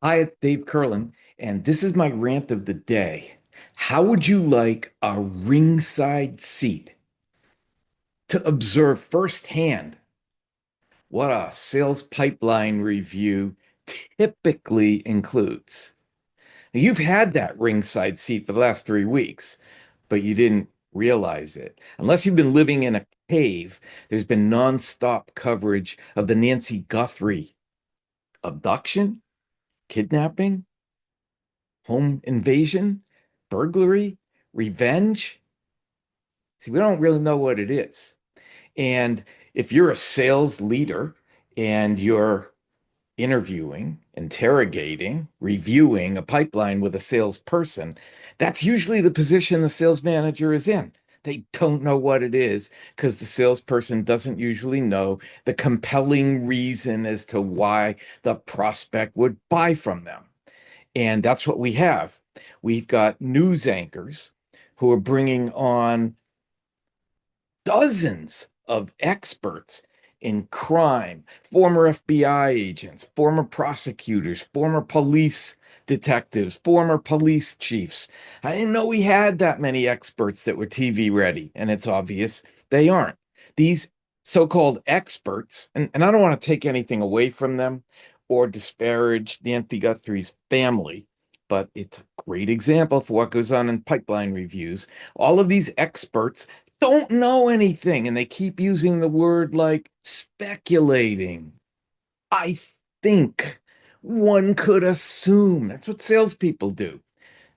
Hi, it's Dave Kurlan, and this is my rant of the day. How would you like a ringside seat to observe firsthand what a sales pipeline review typically includes? Now, you've had that ringside seat for the last 3 weeks, but you didn't realize it. Unless you've been living in a cave, there's been nonstop coverage of the Nancy Guthrie abduction, kidnapping, home invasion, burglary, revenge. See, we don't really know what it is. And if you're a sales leader and you're interviewing, interrogating, reviewing a pipeline with a salesperson, that's usually the position the sales manager is in. They don't know what it is because the salesperson doesn't usually know the compelling reason as to why the prospect would buy from them. And that's what we have. We've got news anchors who are bringing on dozens of experts in crime, former FBI agents, former prosecutors, former police detectives, former police chiefs. I didn't know we had that many experts that were TV ready, and it's obvious they aren't. These so-called experts, and I don't want to take anything away from them or disparage Nancy Guthrie's family, but it's a great example for what goes on in pipeline reviews. All of these experts don't know anything, and they keep using the word like speculating. I think one could assume that's what salespeople do.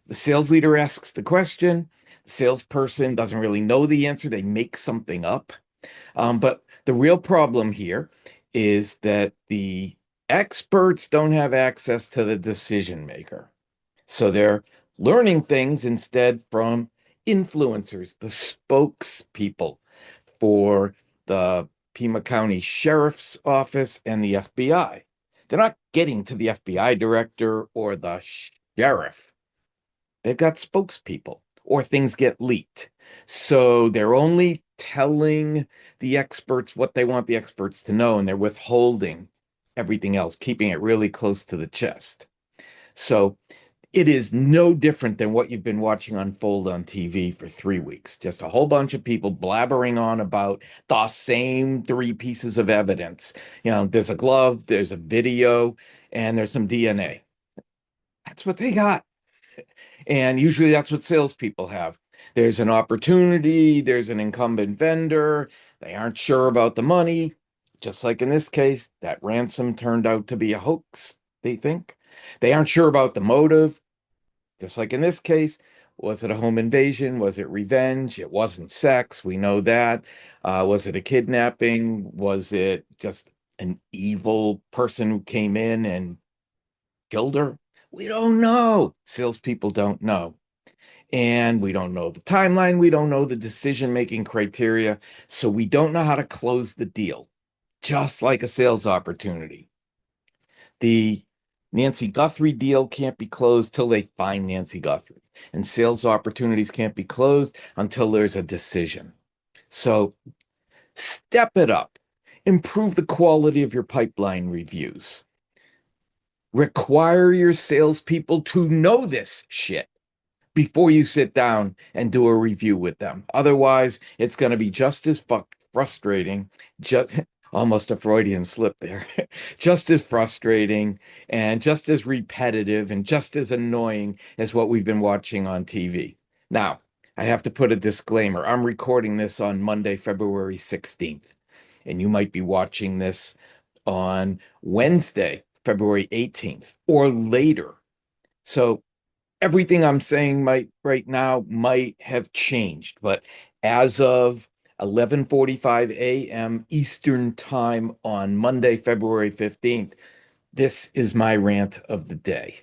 The sales leader asks the question, the salesperson doesn't really know the answer, they make something up. But the real problem here is that the experts don't have access to the decision maker. So they're learning things instead from influencers, the spokespeople for the Pima County Sheriff's Office and the FBI. They're not getting to the FBI director or the sheriff. They've got spokespeople or things get leaked. So they're only telling the experts what they want the experts to know, and they're withholding everything else, keeping it really close to the chest. So it is no different than what you've been watching unfold on TV for 3 weeks. Just a whole bunch of people blabbering on about the same three pieces of evidence. There's a glove, there's a video, and there's some DNA. That's what they got. And usually that's what salespeople have. There's an opportunity, there's an incumbent vendor, they aren't sure about the money. Just like in this case, that ransom turned out to be a hoax, they think. They aren't sure about the motive. Just like in this case, was it a home invasion? Was it revenge? It wasn't sex. We know that. Was it a kidnapping? Was it just an evil person who came in and killed her? We don't know. Salespeople don't know. And we don't know the timeline. We don't know the decision-making criteria. So we don't know how to close the deal, just like a sales opportunity. The Nancy Guthrie deal can't be closed till they find Nancy Guthrie, and sales opportunities can't be closed until there's a decision. So step it up, improve the quality of your pipeline reviews, require your salespeople to know this shit before you sit down and do a review with them. Otherwise, it's going to be just as frustrating, just almost a Freudian slip there, just as frustrating and just as repetitive and just as annoying as what we've been watching on TV. Now, I have to put a disclaimer. I'm recording this on Monday, February 16th, and you might be watching this on Wednesday, February 18th, or later. So everything I'm saying might right now might have changed, but as of 11:45 a.m. Eastern Time on Monday, February 15th, this is my rant of the day.